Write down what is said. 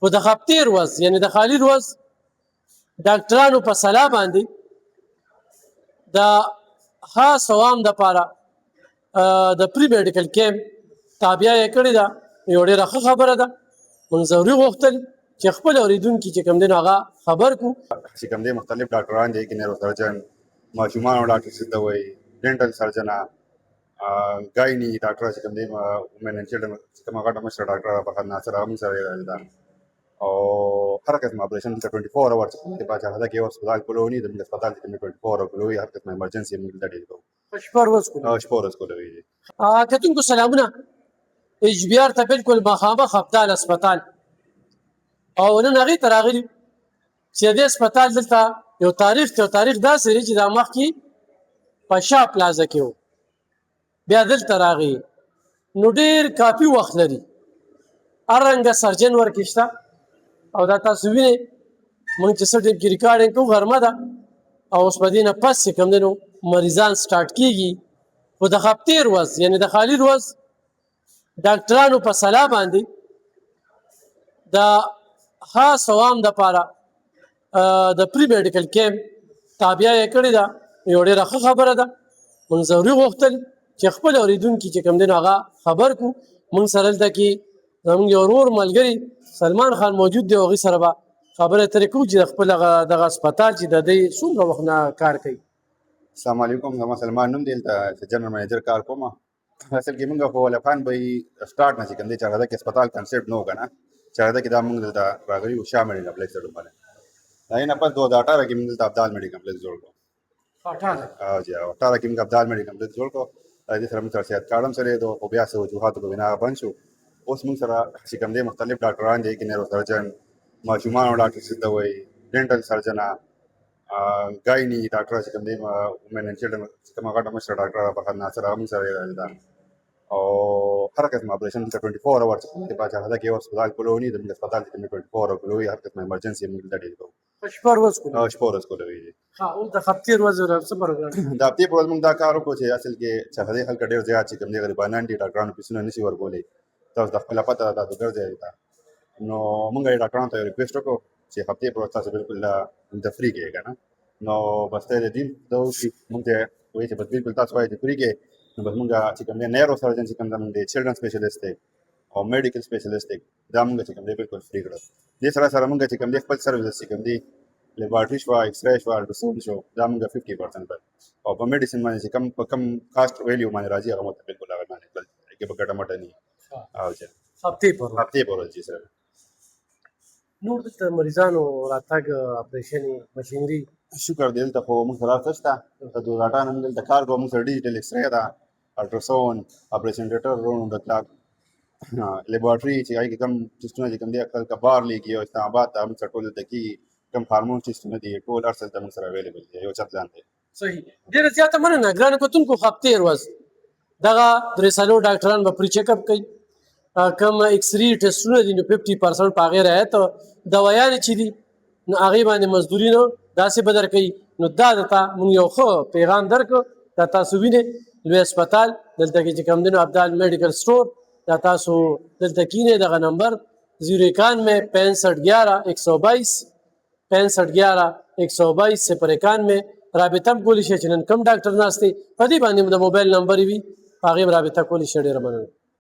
خو د هفتې ورځ یعنې د خالي ورځ ډاکټرانو په سلا باندې د خاص عوام دپاره د پری میډیکل کیمپ تابعه یې کړې ده. یو ډېره ښه خبره ده. موږ ضروري غوښتل چې خپل اورېدونکي چې کوم دی نو هغه خبر کړو. چې کوم دی مختلف ډاکټران دي کې نیورو سرجن، ماشومانو ډاکټر چې ته وایي، ډینټل سرجنه، ګایني ډاکټر چې کوم دی وومن اینډ چلډرن چې کومه غټه مشره ډاکټر ده فرهاد ناصر هغه موږ سره یې ده. او هر قسم اپریشن دلته 24 اورس چې کوم دی باچا هدا کې یو هسپتال کولونی د موږ هسپتال کې 24 اور کولوي، هر قسم ایمرجنسي موږ دلته ډیل کوو. شپه ورځ کوو. شپه ورځ کولوي. کتونکو سلامونه. اجبیار ته بالکل مخامخ ابدال هسپتال او نن هغې ته راغلي چې د دې هسپتال دلته یو تاریخ دی. یو تاریخ داسې دی چې دا مخکې په شاه پلازه کې و، بیا دلته راغی نو ډېر کافي وخت لري. هر رنګه سرجن ورکې شته او دا تاسو وینئ موږ چې څه ټیم کې ریکارډینګ کوو غرمه ده او اوس په دې نه پس چې کوم دی نو مریضان سټارټ کېږي. خو د هفتې ورځ یعنې د خالي ورځ ډاکټرانو په سلا باندې د خاص عوام دپاره د پری میډیکل کیمپ تابعه یې کړې ده. یو ډېره ښه خبره ده. موږ ضروري غوښتل چې خپل اورېدونکي چې کوم دی نو هغه خبر کړو. موږ سره دلته کې زموږ یو ورور ملګري سلمان خان موجود دی او هغې سره به خبرې اترې کوو چې د خپل دغه هسپتال چې د دی څومره وخت نه کار کوي. السلام علیکم، زما سلمان نوم دی، دلته جنرال منیجر کار کوم. اصل کې موږ خو ولفان به سټارټ نه چې کوم دی چې هغه کې هسپتال کنسپټ نه و که نه، چې هغه کې دا موږ دلته راغلي وو شاه میډیکل کمپلیکس ته ډوبلی. د هغې نه پس 2018 کې موږ دلته ابدال میډیکل کمپلیکس جوړ کړو. 18 کې موږ ابدال میډیکل کمپلیکس جوړ کړو. دې سره موږ سره صحت کارډ هم سره یې خو بیا څه وجوهاتو په بنا بند شو. اوس موږ سره چې کوم دی مختلف ډاکټران دي کې نیورو سرجن، ماشومانو ډاکټر چې ته وایي، ډینټل سرجنه، ګایني ډاکټر چې کوم دی وومن اینډ چلډرن چې کومه غټه مشره ډاکټر ده فرهاد ناصر هغه موږ سره یې ده. او هر قسم اپریشن دلته 24 اورس چې کوم دی باچا هدا کې یو هسپتال کولونی د موږ هسپتال کې 24 اور کولوي، هر قسم ایمرجنسي موږ دلته ډیل کوو. شپه ورځ کوو. شپه ورځ کولوي. اوس د هفتې ورځ څه پروګرام؟ د هفتې په ورځ موږ دا کار وکړو چې اصل کې چې هغې خلک ډېر زیات چې کوم دی غریبانان دي، ډاکټرانو فیسونه نشي ورکولی. تاسو د خپله پته ده تاسو ګرځئ ته. نو موږ یې ډاکټرانو ته یو ریکویسټ وکړو چې هفتې په ورځ تاسو بالکل دلته فری کړئ که نه. نو بس ته د دین دا وشي موږ ته وایي چې بس بالکل تاسو باید فری کړئ. نو بس موږ چې کوم دی نیرو سرجن چې کوم زموږ دی چلډرن سپیشلیسټ دی او میډیکل سپیشلیسټ دی دا موږ چې کوم دی بالکل فری کړل. دې سره سره موږ چې کوم دی خپل سروسز چې کوم دی لیبارټري شوه، ایکسرې شوه، الټراساونډ شو، دا موږ 50% کړل. او په میډیسن باندې چې کم په کم کاسټ ویلیو باندې راځي هغه موږ ته بالکل هغه باندې کړل کې به ګټه مټه نه وي. هفتې په ورځ جی سره. نور دلته مریضانو راتګ اپریشن مشینري شکر دی دلته خو موږ سره هر څه شته. د 2018 نه موږ دلته کار کوو. موږ سره ډیجیټل ایکسرې ده، الټراساونډ، اپریشن تھیټر، راوند د کلاک، لیبارټري چې هغې کې کوم ټسټونه چې کوم دی خلک بار لیکي او اسلام آباد ته موږ سره ټول دلته کېږي. کوم هارمون ټسټونه دي ټول هر څه دلته موږ سره اویلیبل دي. یو چت لاندې. صحیح. ډېره زیاته مننه ګرانو کتونکو. هفتې ورځ دغه 3 ډاکټران به پري چیک اپ کوي. کوم ایکسرې ټسټونه دي نو 50% په هغې رعایت، دوايانې چې دي نو هغې باندې مزدوري نه داسې به درکوي. نو دا درته موږ یو ښه پیغام درکړو. دا تاسو وینئ لوی هسپتال دلته کې چې کوم دی نو ابدال میډیکل سټور دا تاسو دلته کینئ. دغه نمبر 091 65 11 122 65 11 122 091 رابطه هم کولی شئ چې نن کوم ډاکټر ناست دی په دې باندې د موبایل نمبر وي په هغې رابطه کولی شئ. ډېره مننه.